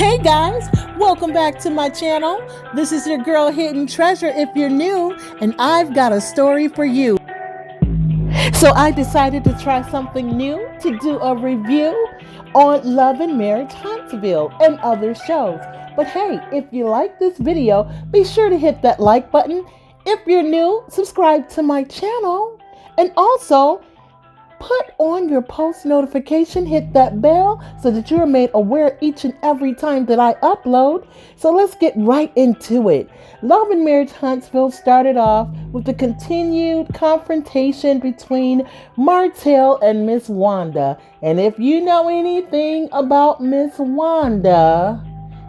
Hey guys, welcome back to my channel. This is your girl Hidden Treasure if you're new, and I've got a story for you. So I decided to try something new, to do a review on Love and Marriage Huntsville and other shows. But hey, if you like this video, be sure to hit that like button. If you're new, subscribe to my channel, and also put on your post notification, hit that bell so that you're made aware each and every time that I upload. So let's get right into it. Love and Marriage Huntsville started off with the continued confrontation between Martell and Miss Wanda. And if you know anything about Miss Wanda,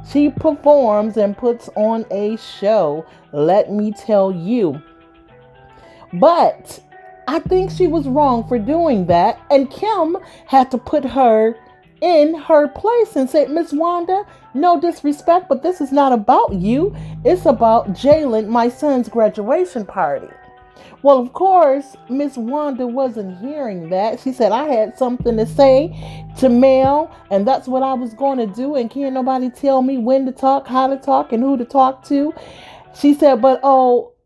she performs and puts on a show, let me tell you. But I think she was wrong for doing that, and Kim had to put her in her place and say, Miss Wanda, no disrespect, but this is not about you. It's about Jalen, my son's graduation party. Well, of course, Miss Wanda wasn't hearing that. She said, I had something to say to Mel, and that's what I was going to do, and can't nobody tell me when to talk, how to talk, and who to talk to. She said, but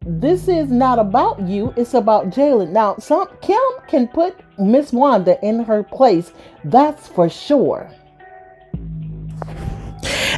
this is not about you. It's about Jalen. Now, Kim can put Miss Wanda in her place. That's for sure.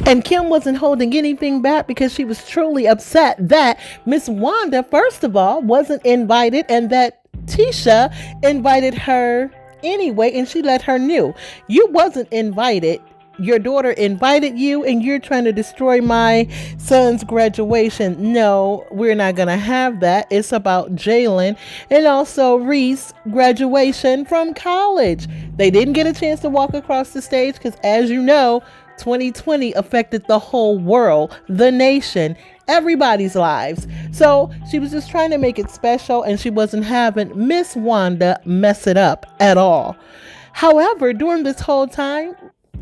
And Kim wasn't holding anything back because she was truly upset that Miss Wanda, first of all, wasn't invited, and that Tisha invited her anyway, and she let her know. You wasn't invited. Your daughter invited you, and you're trying to destroy my son's graduation. No, we're not going to have that. It's about Jalen and also Reese's graduation from college. They didn't get a chance to walk across the stage because, as you know, 2020 affected the whole world, the nation, everybody's lives. So she was just trying to make it special, and she wasn't having Miss Wanda mess it up at all. However, during this whole time,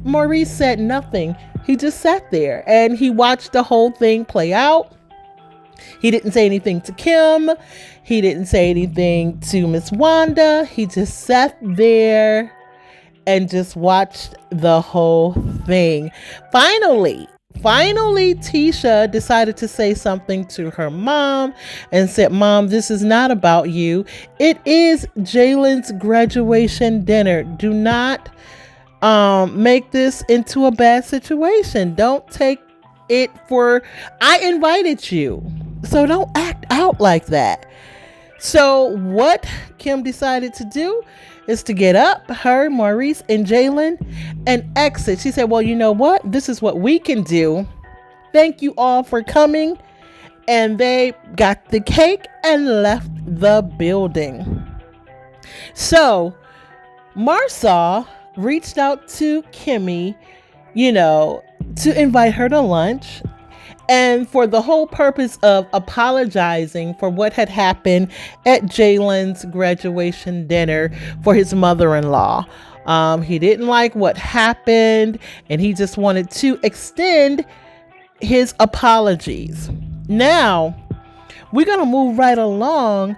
Maurice said nothing. He just sat there and he watched the whole thing play out. He didn't say anything to Kim. He didn't say anything to Miss Wanda. He just sat there and just watched the whole thing. Finally, Tisha decided to say something to her mom and said, Mom, this is not about you. It is Jalen's graduation dinner. Do not make this into a bad situation. Don't take it for, I invited you, so don't act out like that. So what Kim decided to do is to get up, her, Maurice, and Jalen, and exit. She said, well, you know what? This is what we can do. Thank you all for coming. And they got the cake and left the building. So Marsau reached out to Kimmy, to invite her to lunch, and for the whole purpose of apologizing for what had happened at Jalen's graduation dinner for his mother-in-law. He didn't like what happened, and he just wanted to extend his apologies. Now, we're going to move right along.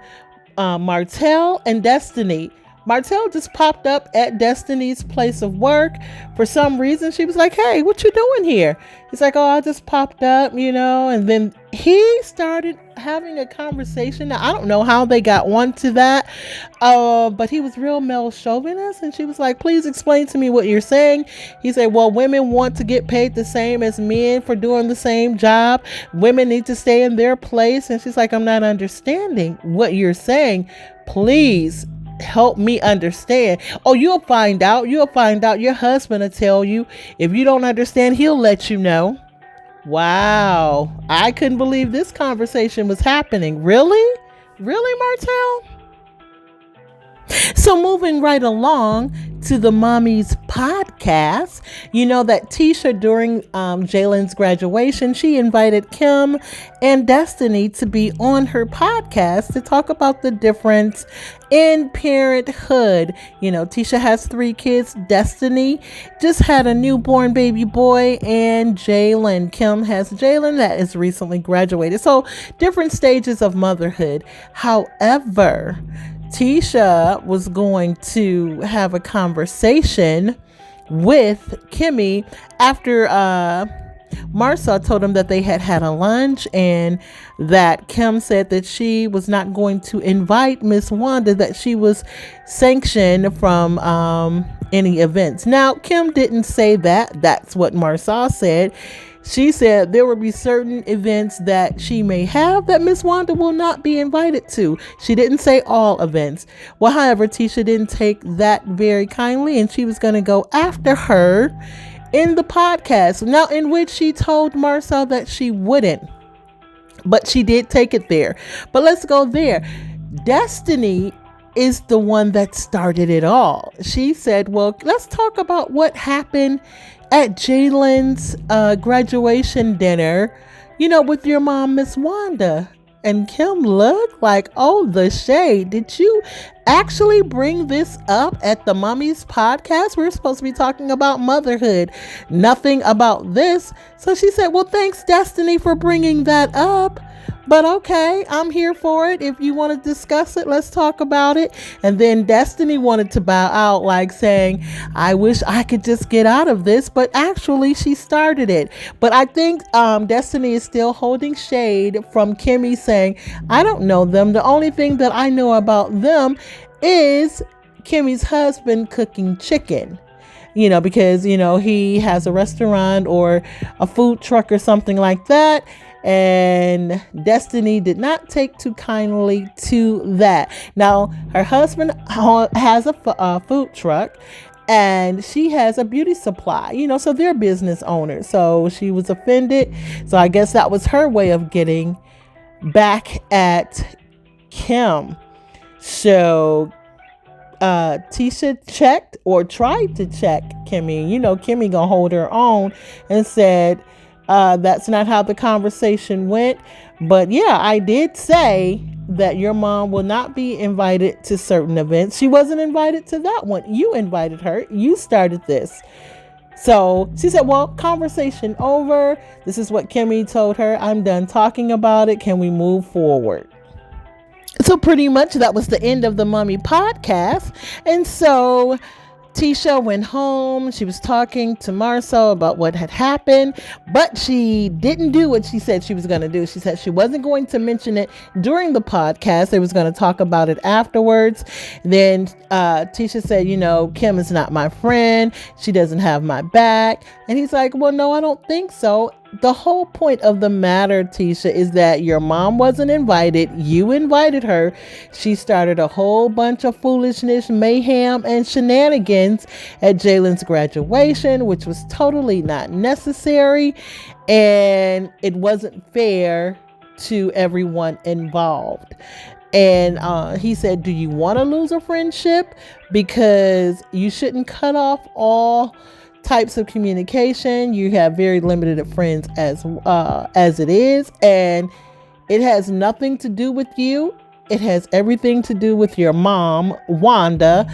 Martell and Destiny. Martell just popped up at Destiny's place of work. For some reason, she was like, hey, what you doing here? He's like, oh, I just popped up, and then he started having a conversation. Now, I don't know how they got onto that, but he was real male chauvinist, and she was like, please explain to me what you're saying. He said, well, women want to get paid the same as men for doing the same job. Women need to stay in their place. And she's like, I'm not understanding what you're saying. Please help me understand. Oh, you'll find out. Your husband will tell you. If you don't understand, he'll let you know. Wow. I couldn't believe this conversation was happening. Really, Martell? So moving right along to the Mommy's podcast, you know that Tisha, during Jalen's graduation, she invited Kim and Destiny to be on her podcast to talk about the difference in parenthood. Tisha has 3 kids. Destiny just had a newborn baby boy, and Kim has Jalen that is recently graduated. So different stages of motherhood. However, Tisha was going to have a conversation with Kimmy after Marcel told him that they had had a lunch and that Kim said that she was not going to invite Miss Wanda, that she was sanctioned from any events. Now, Kim didn't say that. That's what Marcel said. She said there will be certain events that she may have that Miss Wanda will not be invited to. She didn't say all events. Well, however, Tisha didn't take that very kindly, and she was going to go after her in the podcast. Now, in which she told Marcel that she wouldn't, but she did take it there. But let's go there. Destiny is the one that started it all. She said, well, let's talk about what happened at Jalen's graduation dinner, with your mom, Miss Wanda. And Kim looked like, oh, the shade. Did you actually bring this up at the Mommy's podcast? We're supposed to be talking about motherhood. Nothing about this. So she said, well, thanks, Destiny, for bringing that up. But okay, I'm here for it. If you want to discuss it, let's talk about it. And then Destiny wanted to bow out, like saying, I wish I could just get out of this. But actually, she started it. But I think Destiny is still holding shade from Kimmy saying, I don't know them. The only thing that I know about them is Kimmy's husband cooking chicken. Because, he has a restaurant or a food truck or something like that. And Destiny did not take too kindly to that. Now, her husband has a food truck and she has a beauty supply, so they're business owners. So she was offended. So I guess that was her way of getting back at Kim. So Tisha checked or tried to check Kimmy. Kimmy gonna hold her own and said, that's not how the conversation went. But yeah, I did say that your mom will not be invited to certain events. She wasn't invited to that one. You invited her. You started this. So she said, well, conversation over. This is what Kimmy told her. I'm done talking about it. Can we move forward? So pretty much that was the end of the Mommy podcast. And so Tisha went home. She was talking to Marcel about what had happened, but she didn't do what she said she was going to do. She said she wasn't going to mention it during the podcast. They was going to talk about it afterwards. Then Tisha said, Kim is not my friend. She doesn't have my back. And he's like, well, no, I don't think so. The whole point of the matter, Tisha, is that your mom wasn't invited. You invited her. She started a whole bunch of foolishness, mayhem, and shenanigans at Jalen's graduation, which was totally not necessary. And it wasn't fair to everyone involved. And he said, do you want to lose a friendship? Because you shouldn't cut off all types of communication. You have very limited friends as it is, and it has nothing to do with you. It has everything to do with your mom, Wanda.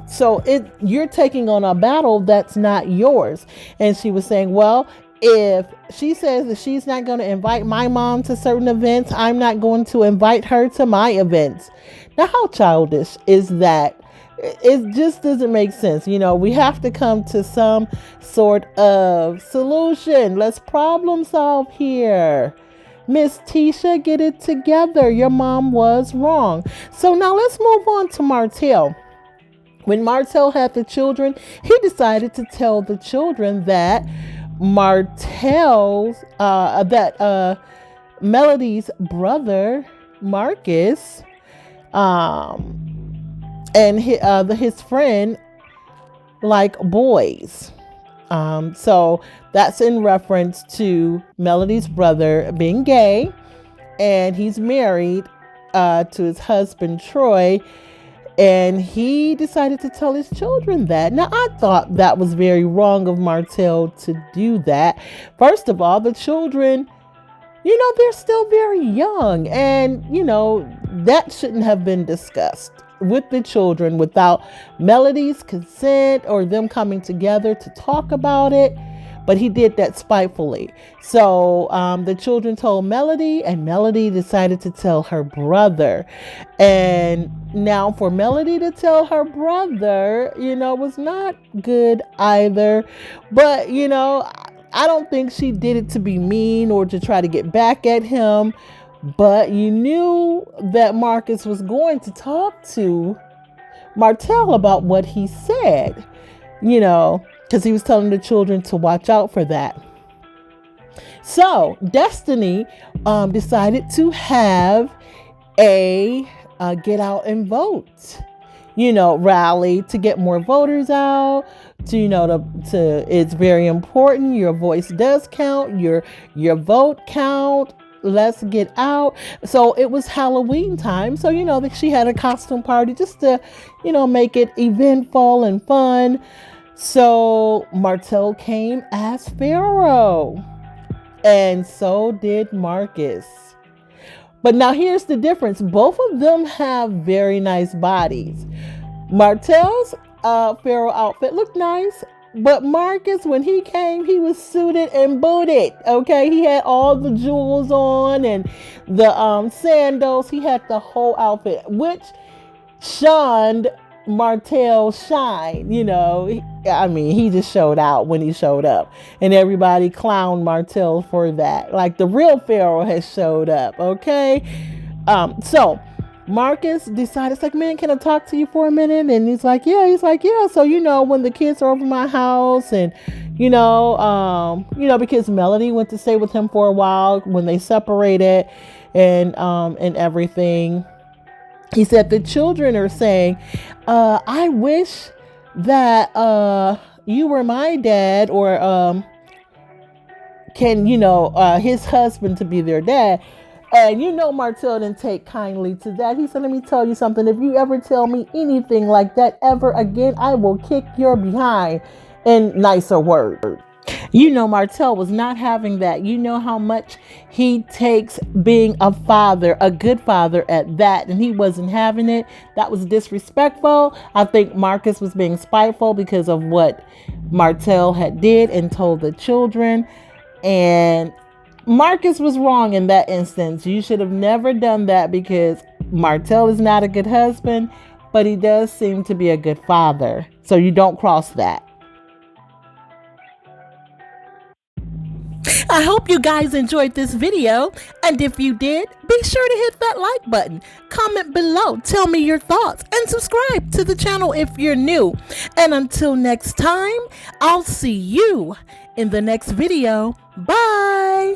So you're taking on a battle that's not yours. And she was saying, well, if she says that she's not going to invite my mom to certain events, I'm not going to invite her to my events. Now, how childish is that? It just doesn't make sense. We have to come to some sort of solution. Let's problem solve here. Miss Tisha, get it together. Your mom was wrong. So now let's move on to Martell. When Martell had the children, he decided to tell the children that Melody's brother, Marcus, and his friend like boys. So that's in reference to Melody's brother being gay, and he's married to his husband Troy, and he decided to tell his children that. Now, I thought that was very wrong of Martell to do that. First of all, the children, they're still very young, and that shouldn't have been discussed with the children without Melody's consent or them coming together to talk about it. but he did that spitefully. So the children told Melody, and Melody decided to tell her brother. And now for Melody to tell her brother, was not good either. But, I don't think she did it to be mean or to try to get back at him. But you knew that Marcus was going to talk to Martell about what he said, because he was telling the children to watch out for that. So Destiny decided to have a get out and vote, rally to get more voters out. It's very important. Your voice does count. Your vote count. Let's get out. So it was Halloween time. So, that she had a costume party just to, make it eventful and fun. So Martell came as Pharaoh, and so did Marcus. But now here's the difference. Both of them have very nice bodies. Martell's Pharaoh outfit looked nice, but Marcus, when he came, he was suited and booted. Okay, he had all the jewels on and the sandals. He had the whole outfit, which shunned Martell's shine. He just showed out when he showed up, and everybody clowned Martell for that. Like the real Pharaoh has showed up. Okay, so Marcus decided, it's like, man, can I talk to you for a minute? And he's like, yeah. So, when the kids are over my house and, because Melody went to stay with him for a while when they separated and everything. He said, the children are saying, I wish that, you were my dad, or, his husband to be their dad. And Martell didn't take kindly to that. He said, let me tell you something. If you ever tell me anything like that ever again, I will kick your behind, in nicer words. Martell was not having that. How much he takes being a father, a good father at that. And he wasn't having it. That was disrespectful. I think Marcus was being spiteful because of what Martell had did and told the children. And Marcus was wrong in that instance. You should have never done that, because Martell is not a good husband, but he does seem to be a good father. So you don't cross that. I hope you guys enjoyed this video. And if you did, be sure to hit that like button, comment below, tell me your thoughts, and subscribe to the channel if you're new. And until next time, I'll see you in the next video. Bye.